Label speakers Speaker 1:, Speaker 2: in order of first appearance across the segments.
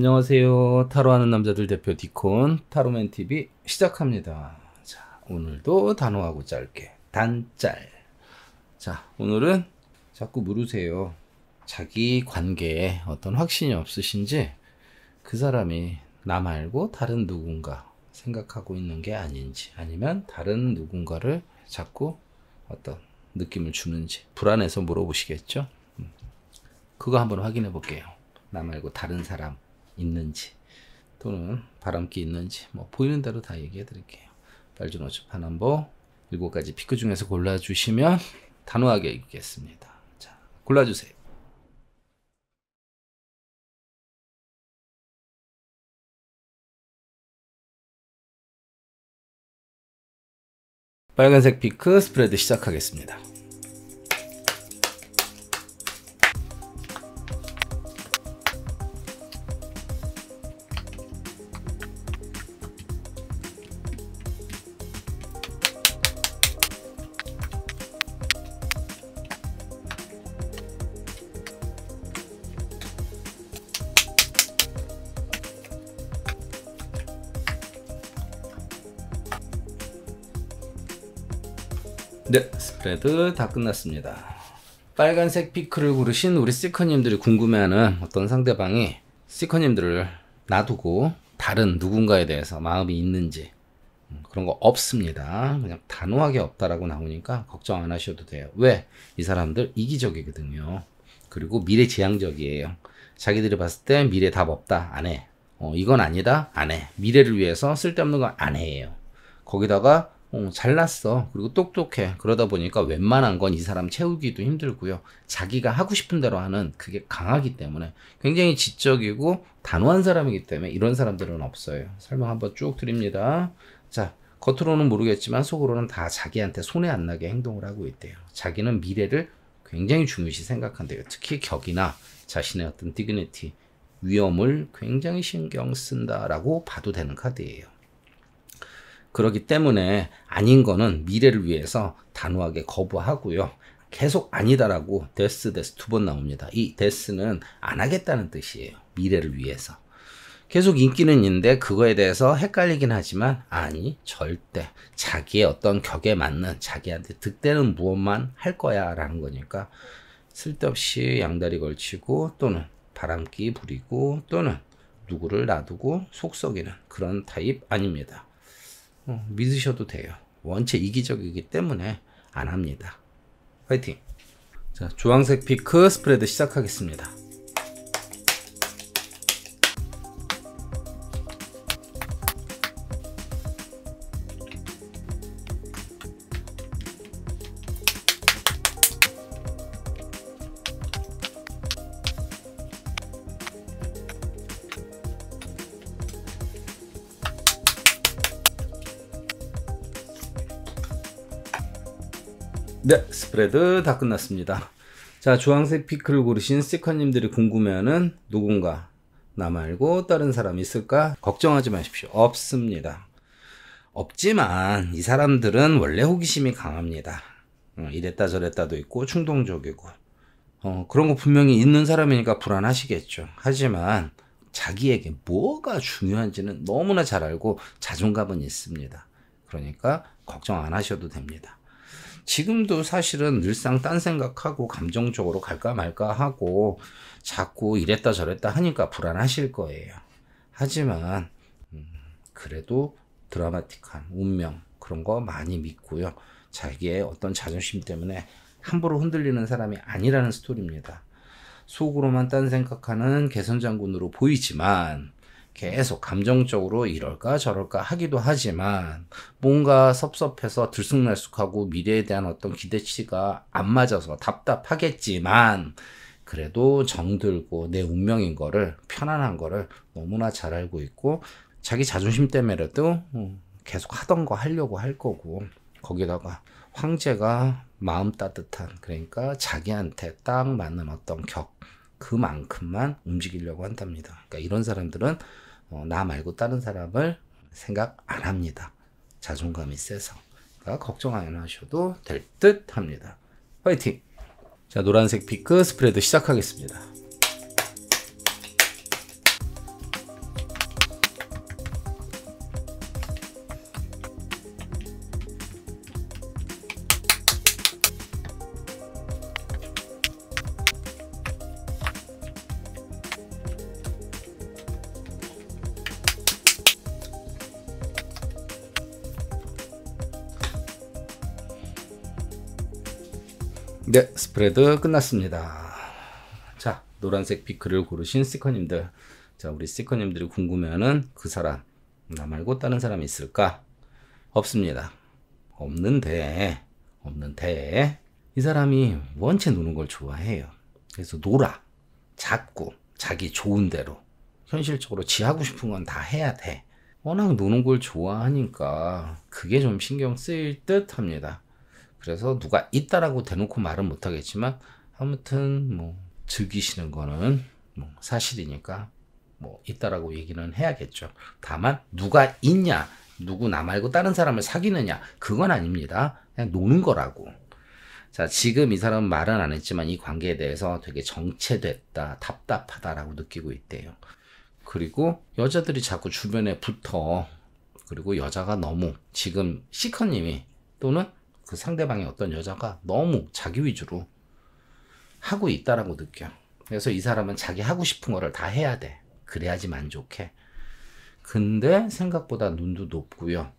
Speaker 1: 안녕하세요. 타로하는 남자들 대표 디콘 타로맨TV 시작합니다. 자, 오늘도 단호하고 짧게 단짤. 자, 오늘은 자꾸 물으세요. 자기 관계에 어떤 확신이 없으신지, 그 사람이 나 말고 다른 누군가 생각하고 있는 게 아닌지, 아니면 다른 누군가를 자꾸 어떤 느낌을 주는지 불안해서 물어보시겠죠? 그거 한번 확인해 볼게요. 나 말고 다른 사람 있는지, 또는 바람기 있는지, 뭐 보이는 대로 다 얘기해 드릴게요. 빨주노초 파남보 7가지 피크 중에서 골라주시면 단호하게 얘기하겠습니다. 자, 골라주세요. 빨간색 피크 스프레드 시작하겠습니다. 네, 스프레드 다 끝났습니다. 빨간색 피크를 고르신 우리 시커님들이 궁금해하는 어떤 상대방이 시커님들을 놔두고 다른 누군가에 대해서 마음이 있는지, 그런 거 없습니다. 그냥 단호하게 없다라고 나오니까 걱정 안 하셔도 돼요. 왜? 이 사람들 이기적이거든요. 그리고 미래지향적이에요. 자기들이 봤을 때 미래 답 없다, 안 해. 이건 아니다, 안 해. 미래를 위해서 쓸데없는 거 안 해요. 거기다가 잘났어. 그리고 똑똑해. 그러다 보니까 웬만한 건 이 사람 채우기도 힘들고요. 자기가 하고 싶은 대로 하는 그게 강하기 때문에 굉장히 지적이고 단호한 사람이기 때문에 이런 사람들은 없어요. 설명 한번 쭉 드립니다. 자, 겉으로는 모르겠지만 속으로는 다 자기한테 손해 안 나게 행동을 하고 있대요. 자기는 미래를 굉장히 중요시 생각한대요. 특히 격이나 자신의 어떤 디그니티, 위험을 굉장히 신경 쓴다라고 봐도 되는 카드예요. 그렇기 때문에 아닌 거는 미래를 위해서 단호하게 거부하고요. 계속 아니다라고 데스 2번 나옵니다. 이 데스는 안 하겠다는 뜻이에요. 미래를 위해서. 계속 인기는 있는데 그거에 대해서 헷갈리긴 하지만 아니, 절대 자기의 어떤 격에 맞는, 자기한테 득되는 무엇만 할 거야 라는 거니까 쓸데없이 양다리 걸치고 또는 바람기 부리고 또는 누구를 놔두고 속 썩이는 그런 타입 아닙니다. 믿으셔도 돼요. 원체 이기적이기 때문에 안 합니다. 화이팅! 자, 주황색 피크 스프레드 시작하겠습니다. 네, 스프레드 다 끝났습니다. 자, 주황색 피크를 고르신 스티커님들이 궁금해하는 누군가, 나 말고 다른 사람이 있을까? 걱정하지 마십시오. 없습니다. 없지만 이 사람들은 원래 호기심이 강합니다. 이랬다 저랬다도 있고 충동적이고 그런 거 분명히 있는 사람이니까 불안하시겠죠. 하지만 자기에게 뭐가 중요한지는 너무나 잘 알고 자존감은 있습니다. 그러니까 걱정 안 하셔도 됩니다. 지금도 사실은 늘상 딴 생각하고 감정적으로 갈까 말까 하고 자꾸 이랬다 저랬다 하니까 불안하실 거예요. 하지만 그래도 드라마틱한 운명 그런 거 많이 믿고요. 자기의 어떤 자존심 때문에 함부로 흔들리는 사람이 아니라는 스토리입니다. 속으로만 딴 생각하는 개선장군으로 보이지만 계속 감정적으로 이럴까 저럴까 하기도 하지만 뭔가 섭섭해서 들쑥날쑥하고 미래에 대한 어떤 기대치가 안 맞아서 답답하겠지만 그래도 정들고 내 운명인 거를, 편안한 거를 너무나 잘 알고 있고 자기 자존심 때문에라도 계속 하던 거 하려고 할 거고, 거기다가 황제가 마음 따뜻한, 그러니까 자기한테 딱 맞는 어떤 격, 그만큼만 움직이려고 한답니다. 그러니까 이런 사람들은 나 말고 다른 사람을 생각 안 합니다. 자존감이 세서. 그러니까 걱정 안 하셔도 될 듯 합니다. 화이팅! 자, 노란색 피크 스프레드 시작하겠습니다. 네, 스프레드 끝났습니다. 자, 노란색 피크를 고르신 스티커님들. 자, 우리 스티커님들이 궁금해하는 그 사람. 나 말고 다른 사람이 있을까? 없습니다. 없는데 이 사람이 원체 노는 걸 좋아해요. 그래서 놀아. 자꾸 자기 좋은 대로. 현실적으로 지 하고 싶은 건 다 해야 돼. 워낙 노는 걸 좋아하니까 그게 좀 신경 쓰일 듯 합니다. 그래서 누가 있다라고 대놓고 말은 못하겠지만 아무튼 뭐 즐기시는 거는 뭐 사실이니까 뭐 있다라고 얘기는 해야겠죠. 다만 누가 있냐, 누구 나 말고 다른 사람을 사귀느냐, 그건 아닙니다. 그냥 노는 거라고. 자, 지금 이 사람은 말은 안 했지만 이 관계에 대해서 되게 정체됐다, 답답하다라고 느끼고 있대요. 그리고 여자들이 자꾸 주변에 붙어. 그리고 여자가 너무 지금 시커님이 또는 그 상대방의 어떤 여자가 너무 자기 위주로 하고 있다라고 느껴. 그래서 이 사람은 자기 하고 싶은 거를 다 해야 돼. 그래야지 만족해. 근데 생각보다 눈도 높고요.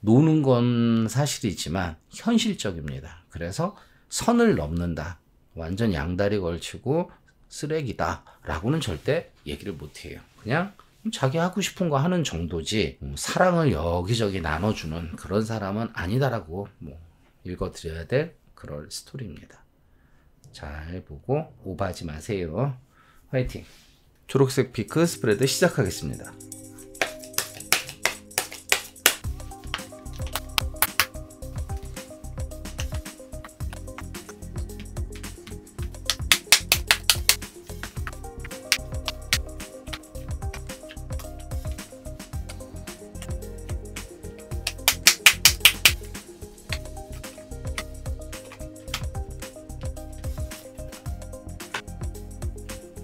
Speaker 1: 노는 건 사실이지만 현실적입니다. 그래서 선을 넘는다. 완전 양다리 걸치고 쓰레기다 라고는 절대 얘기를 못해요. 그냥 자기 하고 싶은 거 하는 정도지 사랑을 여기저기 나눠주는 그런 사람은 아니다라고 뭐 읽어드려야 될 그럴 스토리입니다. 잘 보고 오버하지 마세요. 화이팅! 초록색 피크 스프레드 시작하겠습니다.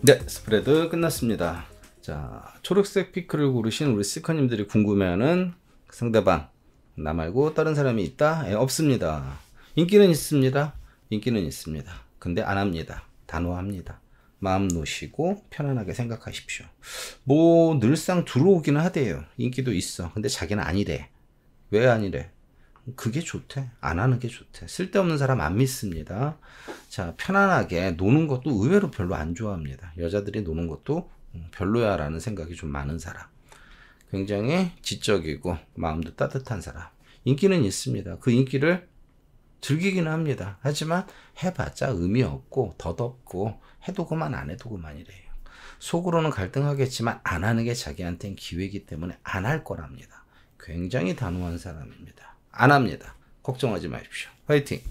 Speaker 1: 네, 스프레드 끝났습니다. 자, 초록색 피크를 고르신 우리 스티커님들이 궁금해하는 상대방. 나 말고 다른 사람이 있다? 예, 없습니다. 인기는 있습니다. 인기는 있습니다. 근데 안 합니다. 단호합니다. 마음 놓으시고 편안하게 생각하십시오. 뭐 늘상 들어오기는 하대요. 인기도 있어. 근데 자기는 아니래. 왜 아니래? 그게 좋대. 안 하는 게 좋대. 쓸데없는 사람 안 믿습니다. 자, 편안하게 노는 것도 의외로 별로 안 좋아합니다. 여자들이 노는 것도 별로야 라는 생각이 좀 많은 사람. 굉장히 지적이고 마음도 따뜻한 사람. 인기는 있습니다. 그 인기를 즐기기는 합니다. 하지만 해봤자 의미 없고 덧없고 해도 그만 안 해도 그만이래요. 속으로는 갈등하겠지만 안 하는 게 자기한테는 기회이기 때문에 안 할 거랍니다. 굉장히 단호한 사람입니다. 안 합니다. 걱정하지 마십시오. 화이팅!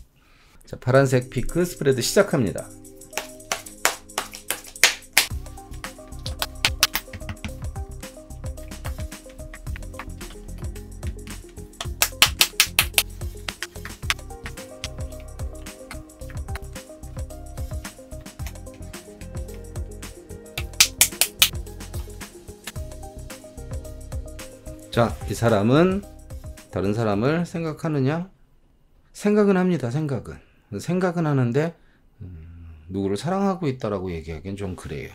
Speaker 1: 자, 파란색 피크 스프레드 시작합니다. 자, 이 사람은 다른 사람을 생각하느냐? 생각은 합니다. 생각은 하는데 누구를 사랑하고 있다라고 얘기하기엔 좀 그래요.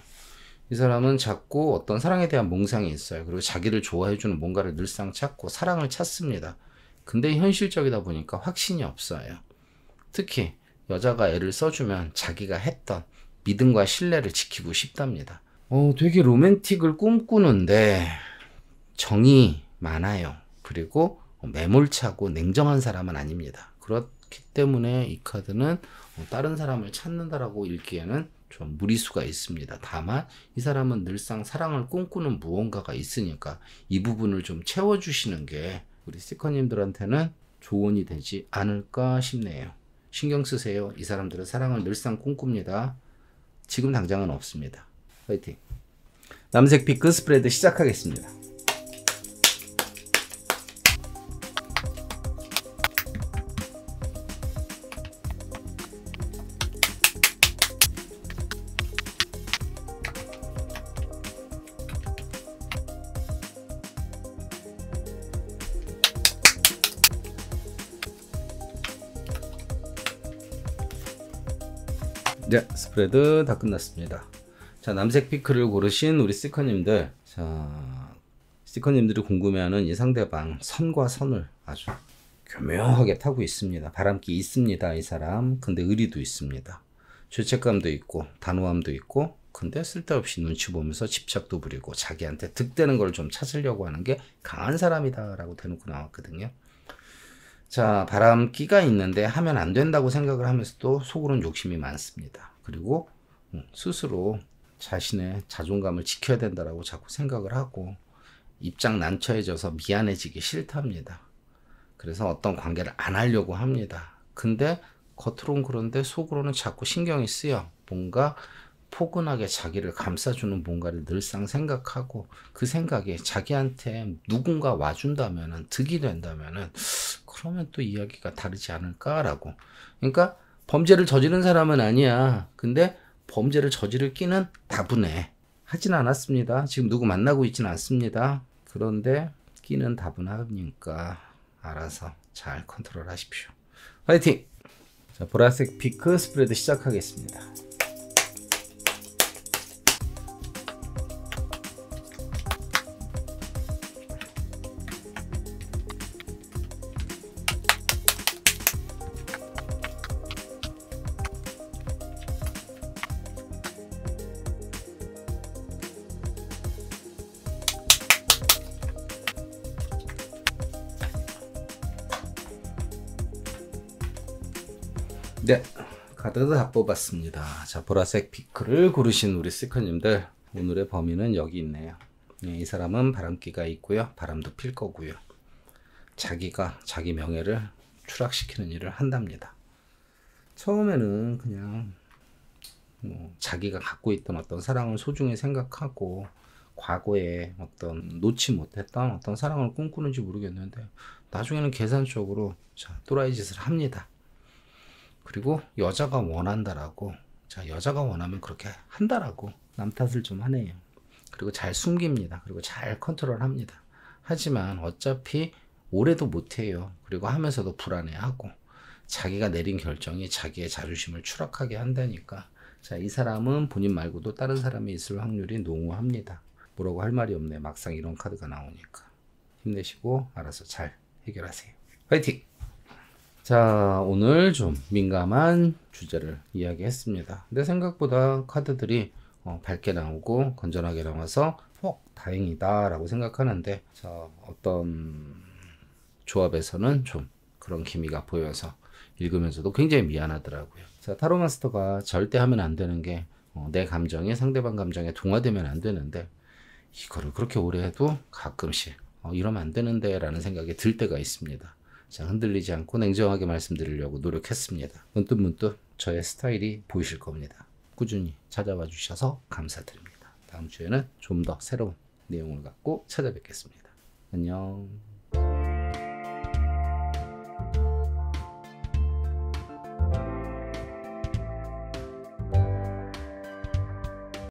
Speaker 1: 이 사람은 자꾸 어떤 사랑에 대한 몽상이 있어요. 그리고 자기를 좋아해주는 뭔가를 늘상 찾고 사랑을 찾습니다. 근데 현실적이다 보니까 확신이 없어요. 특히 여자가 애를 써주면 자기가 했던 믿음과 신뢰를 지키고 싶답니다. 되게 로맨틱을 꿈꾸는데 정이 많아요. 그리고 매몰차고 냉정한 사람은 아닙니다. 그렇기 때문에 이 카드는 다른 사람을 찾는다라고 읽기에는 좀 무리수가 있습니다. 다만 이 사람은 늘상 사랑을 꿈꾸는 무언가가 있으니까 이 부분을 좀 채워주시는 게 우리 스티커님들한테는 조언이 되지 않을까 싶네요. 신경 쓰세요. 이 사람들은 사랑을 늘상 꿈꿉니다. 지금 당장은 없습니다. 화이팅! 남색 피크 스프레드 시작하겠습니다. 네, 스프레드 다 끝났습니다. 자, 남색 피크를 고르신 우리 스티커님들. 자, 스티커님들이 궁금해하는 이 상대방 선과 선을 아주 교묘하게 타고 있습니다. 바람기 있습니다, 이 사람. 근데 의리도 있습니다. 죄책감도 있고 단호함도 있고, 근데 쓸데없이 눈치 보면서 집착도 부리고 자기한테 득되는 걸 좀 찾으려고 하는 게 강한 사람이다 라고 대놓고 나왔거든요. 자, 바람기가 있는데 하면 안 된다고 생각을 하면서도 속으로는 욕심이 많습니다. 그리고 스스로 자신의 자존감을 지켜야 된다라고 자꾸 생각을 하고 입장 난처해져서 미안해지기 싫답니다. 그래서 어떤 관계를 안 하려고 합니다. 근데 겉으로는 그런데 속으로는 자꾸 신경이 쓰여 뭔가 포근하게 자기를 감싸주는 뭔가를 늘상 생각하고, 그 생각에 자기한테 누군가 와준다면은, 득이 된다면은 그러면 또 이야기가 다르지 않을까라고. 그러니까 범죄를 저지른 사람은 아니야. 근데 범죄를 저지를 끼는 다분해. 하진 않았습니다. 지금 누구 만나고 있지는 않습니다. 그런데 끼는 다분하니까 알아서 잘 컨트롤 하십시오. 화이팅! 자, 보라색 피크 스프레드 시작하겠습니다. 네, 카드 다 뽑았습니다. 자, 보라색 피크를 고르신 우리 시커님들, 오늘의 범인은 여기 있네요. 네, 이 사람은 바람기가 있고요. 바람도 필 거고요. 자기가 자기 명예를 추락시키는 일을 한답니다. 처음에는 그냥 자기가 갖고 있던 어떤 사랑을 소중히 생각하고 과거에 어떤 놓지 못했던 어떤 사랑을 꿈꾸는지 모르겠는데 나중에는 계산적으로 자, 또라이 짓을 합니다. 그리고 여자가 원한다라고, 자, 여자가 원하면 그렇게 한다라고 남 탓을 좀 하네요. 그리고 잘 숨깁니다. 그리고 잘 컨트롤합니다. 하지만 어차피 오래도 못해요. 그리고 하면서도 불안해하고 자기가 내린 결정이 자기의 자존심을 추락하게 한다니까. 자, 이 사람은 본인 말고도 다른 사람이 있을 확률이 농후합니다. 뭐라고 할 말이 없네. 막상 이런 카드가 나오니까. 힘내시고 알아서 잘 해결하세요. 화이팅! 자, 오늘 좀 민감한 주제를 이야기했습니다. 근데 생각보다 카드들이 밝게 나오고 건전하게 나와서 다행이다 라고 생각하는데, 자, 어떤 조합에서는 좀 그런 기미가 보여서 읽으면서도 굉장히 미안하더라고요. 자, 타로 마스터가 절대 하면 안 되는 게 내 감정이 상대방 감정에 동화되면 안 되는데, 이거를 그렇게 오래 해도 가끔씩 이러면 안 되는데 라는 생각이 들 때가 있습니다. 자, 흔들리지 않고 냉정하게 말씀드리려고 노력했습니다. 문득문득 저의 스타일이 보이실 겁니다. 꾸준히 찾아와 주셔서 감사드립니다. 다음 주에는 좀 더 새로운 내용을 갖고 찾아뵙겠습니다. 안녕.